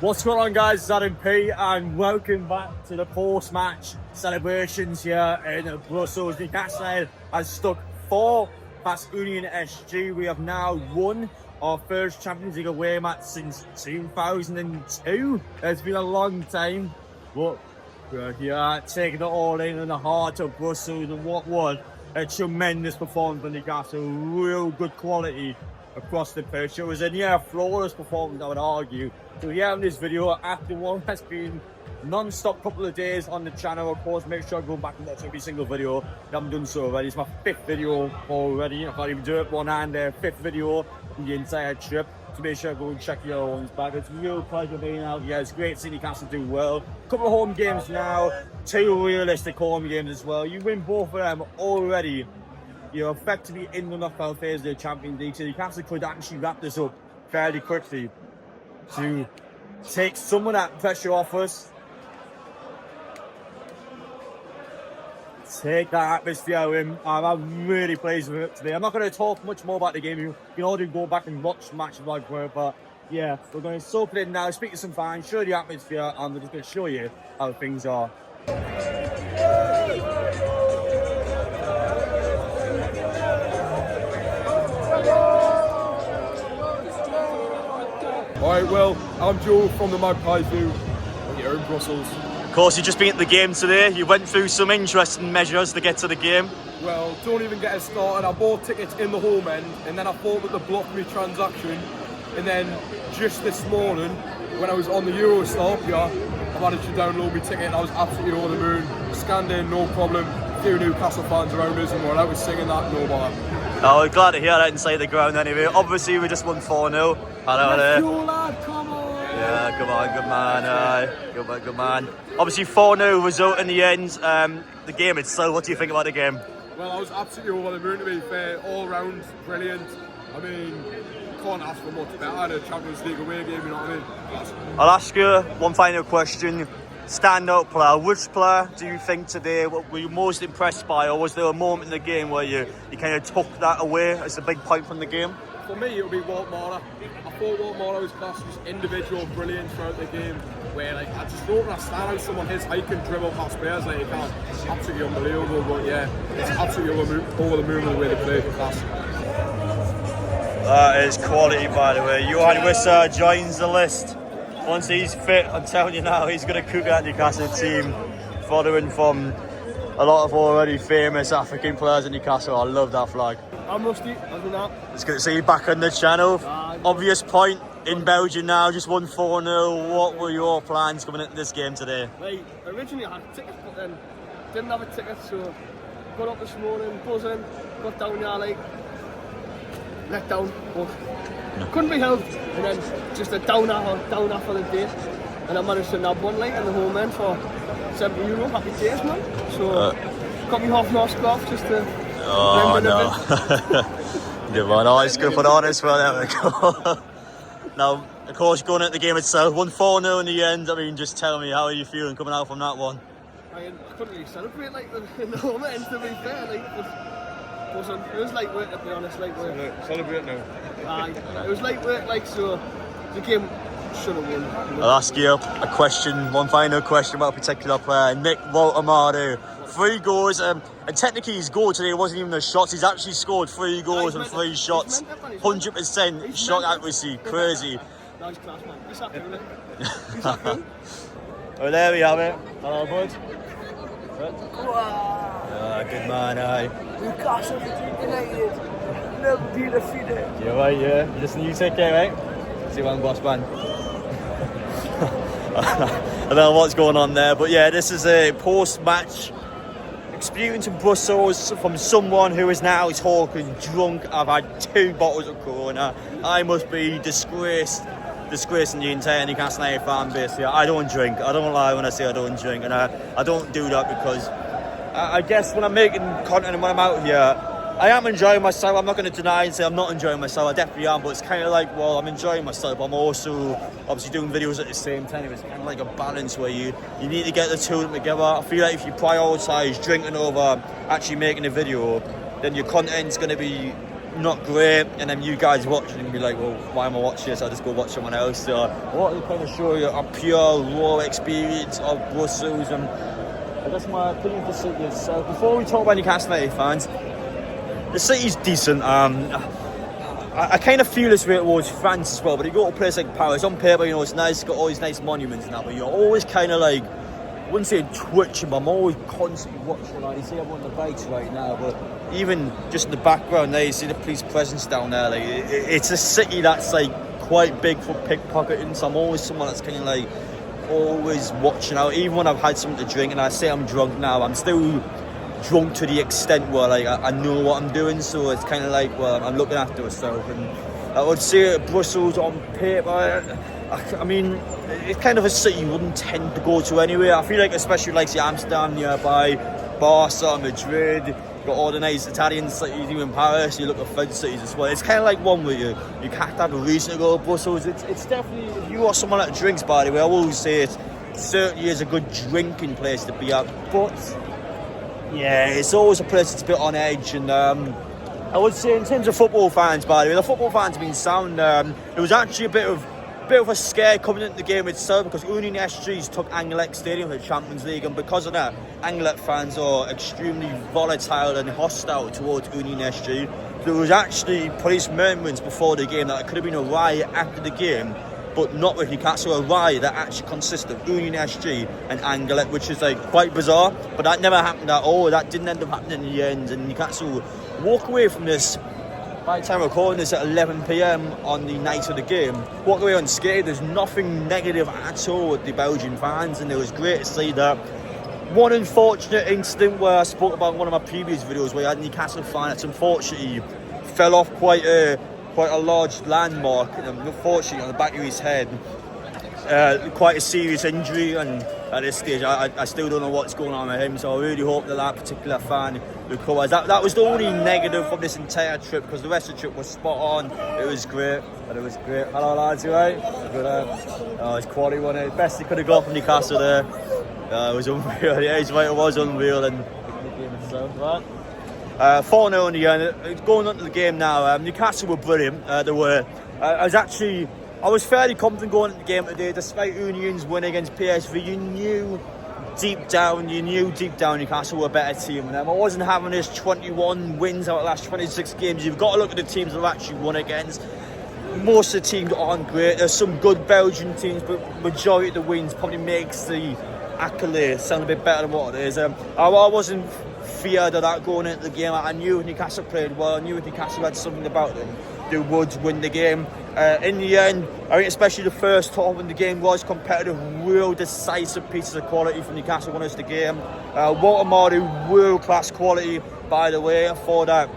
What's going on, guys? It's Adam P and welcome back to the post-match celebrations here in Brussels. Newcastle United has stuck 4 past Union SG. We have now won our first Champions League away match since 2002. It's been a long time, but we're here taking it all in the heart of Brussels. And what was a tremendous performance from Newcastle. Real good quality across the pitch. It was a near flawless performance, I would argue. So yeah, in this video, after one has been non-stop couple of days on the channel, of course, make sure I go back and watch every single video. I haven't done so already. It's my 5th video already. I can't even do it one hand there. 5th video in the entire trip. So make sure I go and check your ones back. It's a real pleasure being out here. It's great seeing Newcastle do well. Couple of home games now, 2 realistic home games as well. You win both of them already, you're effectively in the knockout phase of the Champions League. So Newcastle could actually wrap this up fairly quickly to take some of that pressure off us, take that atmosphere in. I'm really pleased with it today. I'm not going to talk much more about the game. You can already go back and watch matches like that, but yeah, we're going to soak it in now, speak to some fans, show the atmosphere, and we're just going to show you how things are. Alright, well, I'm Joe from the Magpie Zoo here in Brussels. Of course, you've just been at the game today. You went through some interesting measures to get to the game. Well, don't even get us started. I bought tickets in the home end and then I thought that they blocked my transaction. And then just this morning, when I was on the Eurostar here, I managed to download my ticket and I was absolutely over the moon. Scanned in, no problem. A few Newcastle fans around us and we're out singing that, no bother. Oh, we're glad to hear that inside the ground anyway. Obviously, we just won 4-0. Hello there. Go lad, come on! Yeah, good man, good man. Good man, good man. Obviously, 4-0 result in the end. The game itself, what do you think about the game? Well, I was absolutely over the moon, to be fair. All round, brilliant. I mean, can't ask for much better in a Champions League away game, you know what I mean? I'll ask you one final question. Standout player, which player do you think today were you most impressed by, or was there a moment in the game where you kind of took that away as a big point from the game? For me, it would be Walt Mara. I thought Walt Mara was class, just individual brilliance throughout the game, where like I just don't understand how someone his height can dribble past players like he can. It's absolutely unbelievable, but yeah, it's absolutely over the moon with the way they play for class. That is quality, by the way. Johan Wissa joins the list. Once he's fit, I'm telling you now, he's going to cook that Newcastle team, following from a lot of already famous African players in Newcastle. I love that flag. I'm Rusty, as we know. It's good to see you back on the channel. Obvious point, in Belgium now, just won 4-0. What were your plans coming into this game today? Right, originally I had tickets, but then didn't have a ticket, so got up this morning, buzzing, got down here like, let down, but couldn't be helped. And then just a downer for the day. And I managed to nab one like in the home end for €70. Happy days, man. So got me half an hour scarf just to blend in a bit. Good one. Always good for the honest one. There we go. Now, of course, going at the game itself, won 4-0 in the end. I mean, just tell me, how are you feeling coming out from that one? I couldn't really celebrate like in the home end, to be fair. Like, it was light work, to be honest. Light work. Celebrate now. It was light work, like, so the game should have won. I'll ask you a question, one final question about a particular player, Nick Voltamade. 3 goals, and technically his goal today wasn't even a shot. He's actually scored 3 goals and 3 shots. 100% shot accuracy, crazy. Nice class, man. He's happy with it. He's happy. Well, there we have it. Hello, bud. Wow. Good man, aye. Newcastle United. Never be defeated. You're right, yeah. You just need to take care, right? See one boss man. I don't know what's going on there, but yeah, this is a post-match experience in Brussels from someone who is now talking drunk. I've had 2 bottles of Corona. I must be disgracing the entire Newcastle United fan base here. I don't drink. I don't lie when I say I don't drink, and I don't do that because I guess when I'm making content and when I'm out here, I am enjoying myself. I'm not going to deny and say I'm not enjoying myself. I definitely am, but it's kind of like, well, I'm enjoying myself, but I'm also obviously doing videos at the same time. It's kind of like a balance where you need to get the two of them together. I feel like if you prioritise drinking over actually making a video, then your content's going to be not great, and then you guys watching and be like, well, why am I watching this? I'll just go watch someone else. So I wanted to kind of show you a pure, raw experience of Brussels, and I guess my opinion of the city itself. Before we talk about Newcastle United fans, the city's decent. I kind of feel this way towards France as well, but you go to a place like Paris, on paper, you know, it's nice, got all these nice monuments and that, but you're always kind of like, I wouldn't say twitching, but I'm always constantly watching. Like, you see everyone on the bikes right now, but even just in the background there, you see the police presence down there. Like, it's a city that's like quite big for pickpocketing, so I'm always someone that's kind of like always watching out. Even when I've had something to drink and I say I'm drunk now, I'm still drunk to the extent where like I know what I'm doing, so it's kind of like, well, I'm looking after myself. And I would say Brussels on paper, I mean, it's kind of a city you wouldn't tend to go to anyway. I feel like, especially like Amsterdam nearby, Barca, Madrid, got all the nice Italian cities, even Paris, you look at French cities as well. It's kind of like one where you can't have a reason to go to Brussels. It's definitely, if you are someone that drinks, by the way, I will always say it certainly is a good drinking place to be at, but yeah, it's always a place that's a bit on edge. And I would say in terms of football fans, by the way, the football fans have been sound. It was actually a bit of a scare coming into the game itself, because Union SG's took Anderlecht Stadium for the Champions League, and because of that, Anderlecht fans are extremely volatile and hostile towards Union SG. There was actually police murmurings before the game that it could have been a riot after the game, but not with Newcastle. A riot that actually consisted of Union SG and Anderlecht, which is like quite bizarre, but that never happened at all. That didn't end up happening in the end, and Newcastle walk away from this. By the time we're recording this at 11 PM on the night of the game, walk away unscathed. There's nothing negative at all with the Belgian fans, and it was great to see that. One unfortunate incident where I spoke about in one of my previous videos, where I had a Newcastle fan that's unfortunately fell off quite a large landmark, and unfortunately on the back of his head. Quite a serious injury, and at this stage I still don't know what's going on with him, so I really hope that particular fan recovers. That was the only negative from this entire trip, because the rest of the trip was spot on. It was great. Hello lads, you right? Good. It's quality, wasn't it? Best he could have got from Newcastle there. It was unreal. Yeah, he's right, it was unreal, and the game itself, right? 4-0 in the end. Going on to the game now, Newcastle were brilliant. I was fairly confident going into the game today, despite Union's win against PSV. You knew deep down Newcastle were a better team than them. I wasn't having this 21 wins out of the last 26 games. You've got to look at the teams that have actually won against. Most of the teams aren't great. There's some good Belgian teams, but majority of the wins probably makes the accolade sound a bit better than what it is. I wasn't feared of that going into the game. I knew Newcastle played well. I knew Newcastle had something about them. They would win the game. In the end, I think especially the first half when the game was competitive, real decisive pieces of quality from Newcastle won us the game. Walter Mardu, world-class quality, by the way, for that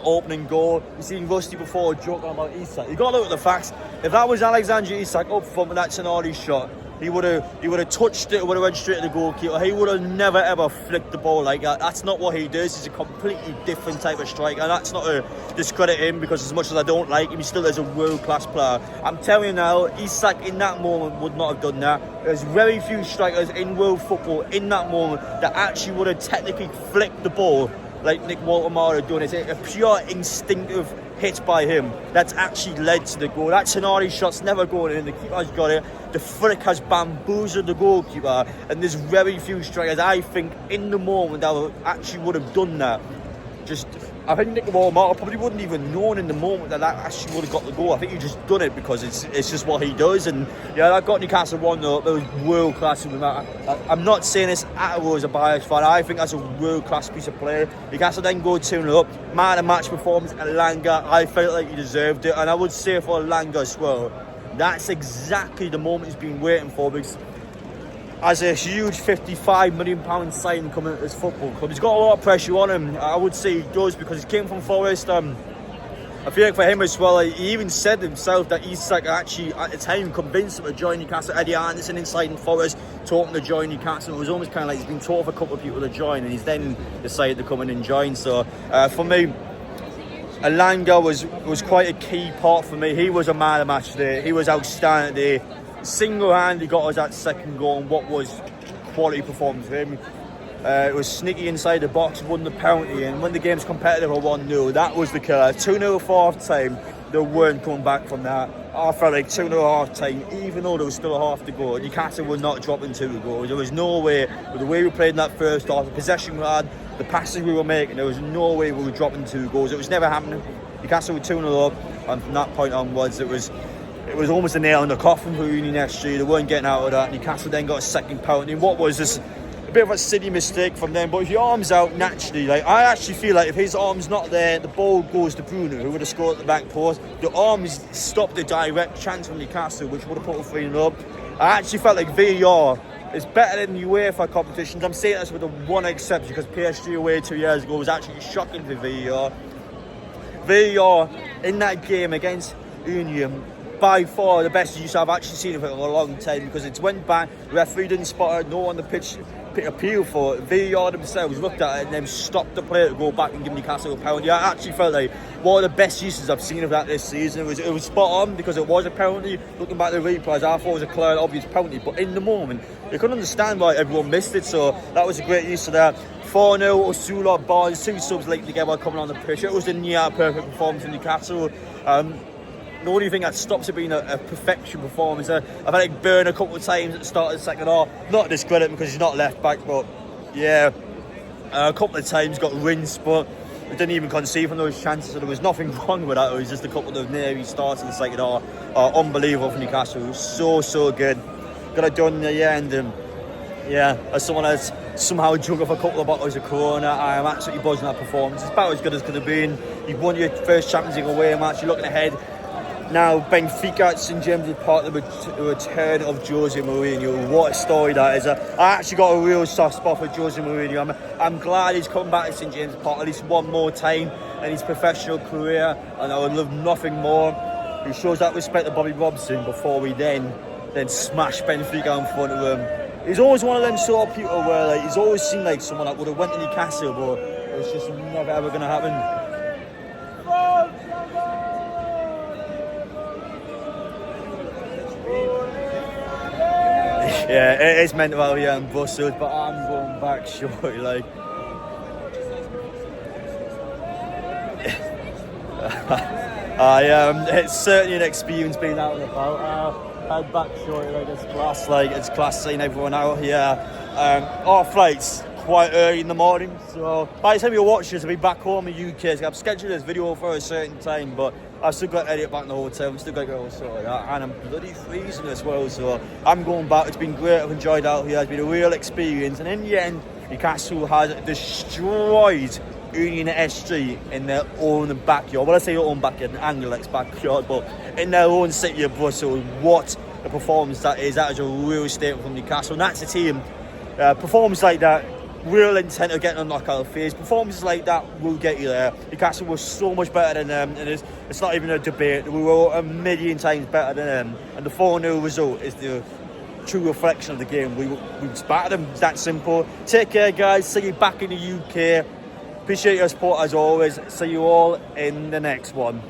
opening goal. You've seen Rusty before joking about Isak. You've got to look at the facts. If that was Alexander Isak up front with that Tenari shot, he would have touched it, would have went straight to the goalkeeper. He would have never ever flicked the ball like that. That's not what he does. He's a completely different type of striker, and that's not to discredit him, because as much as I don't like him, he still is a world-class player. I'm telling you now, Isak in that moment would not have done that. There's very few strikers in world football in that moment that actually would have technically flicked the ball like Nick Walter done. It's a pure instinctive hit by him that's actually led to the goal. That Tenari shot's never going in. The keeper's got it. The flick has bamboozled the goalkeeper, and there's very few strikers, I think, in the moment that actually would have done that. I think Nick Walter probably wouldn't even known in the moment that actually would have got the goal. I think he just done it because it's just what he does. And yeah, that got Newcastle 1-0. It was world class. I'm not saying this at all as a biased fan. I think that's a world class piece of play. Newcastle then go 2-0 up. Man of the match performance, Elanga. I felt like he deserved it, and I would say for Elanga as well, that's exactly the moment he's been waiting for, because as a huge £55 million signing coming into this football club, he's got a lot of pressure on him. I would say he does, because he came from Forest. I feel like for him as well, he even said himself that Isak actually at the time convinced him to join Newcastle. Eddie Anderson inside in Forest told him to join Newcastle. It was almost kind of like he's been told of a couple of people to join, and he's then decided to come in and join. So for me, Elanga was quite a key part for me. He was a man of the match today. He was outstanding today. Single-handedly got us that second goal, and what was quality performance for him. It was sneaky inside the box, won the penalty, and when the game's competitive at 1-0, that was the killer. 2-0 for half time, they weren't coming back from that. I felt like 2-0 half time, even though there was still a half to go, Newcastle were not dropping 2 goals. There was no way, with the way we played in that first half, the possession we had, the passes we were making, there was no way we were dropping 2 goals. It was never happening. Newcastle were 2-0 up, and from that point onwards, it was almost a nail in the coffin for Union SG. They weren't getting out of that. Newcastle then got a second penalty. What was this? A bit of a silly mistake from them, but if your arm's out naturally, like I actually feel like if his arm's not there, the ball goes to Bruno, who would have scored at the back post. The arms stopped the direct chance from Newcastle, which would have put a 3-0 up. I actually felt like VAR is better than UEFA competitions. I'm saying this with the one exception, because PSG away 2 years ago was actually shocking for VAR. VAR in that game against Union, by far the best use I've actually seen of it in a long time, because it went back, the referee didn't spot it, no one on the pitch appeal for it. VAR themselves looked at it and then stopped the player to go back and give Newcastle a penalty. I actually felt like one of the best uses I've seen of that this season. It was spot on, because it was a penalty. Looking back at the replays, I thought it was a clear and obvious penalty, but in the moment you couldn't understand why everyone missed it, so that was a great use of that. 4-0, Osula, Barnes, 2 subs linked together coming on the pitch. It was a near perfect performance from Newcastle. The only thing that stops it being a perfection performance, I've had it burn a couple of times at the start of the second half. Not discredit him because he's not left back, but yeah, a couple of times got rinsed, but we didn't even concede from those chances, so there was nothing wrong with that. It was just a couple of near starts in the second half. Unbelievable from Newcastle. It was so good. Got it done in the end, and yeah, as someone that's somehow drunk off a couple of bottles of Corona, I am absolutely buzzing that performance. It's about as good as it could have been. You've won your first Champions League away match. You're looking ahead. Now, Benfica at St James's Park, the return of Jose Mourinho. What a story that is. I actually got a real soft spot for Jose Mourinho. I'm glad he's come back to St James's Park at least one more time in his professional career, and I would love nothing more. He shows that respect to Bobby Robson before we then smash Benfica in front of him. He's always one of them sort of people where like, he's always seemed like someone that would have went to Newcastle, but it's just never ever going to happen. Yeah, it is meant to be here in Brussels, but I'm going back shortly. Like, it's certainly an experience being out and about. Head back shortly. Like it's class seeing everyone out here. Our flight's quite early in the morning, so by the time you watch this, I'll be back home in the UK. So I've scheduled this video for a certain time, but I've still got to edit back in the hotel. I'm still got to get all sorted out, and I'm bloody freezing as well, so I'm going back. It's been great. I've enjoyed out here. It's been a real experience, and in the end, Newcastle has destroyed Union SG in their own backyard. Well, I say their own backyard, in Anglex backyard, but in their own city of Brussels. What a performance that is. That is a real statement from Newcastle, and that's a team. Performance like that, real intent of getting a knockout phase. Performances like that will get you there. Newcastle was so much better than them, and it's not even a debate. We were a million times better than them, and the 4-0 result is the true reflection of the game. We battered them. It's that simple. Take care, guys. See you back in the UK. Appreciate your support as always. See you all in the next one.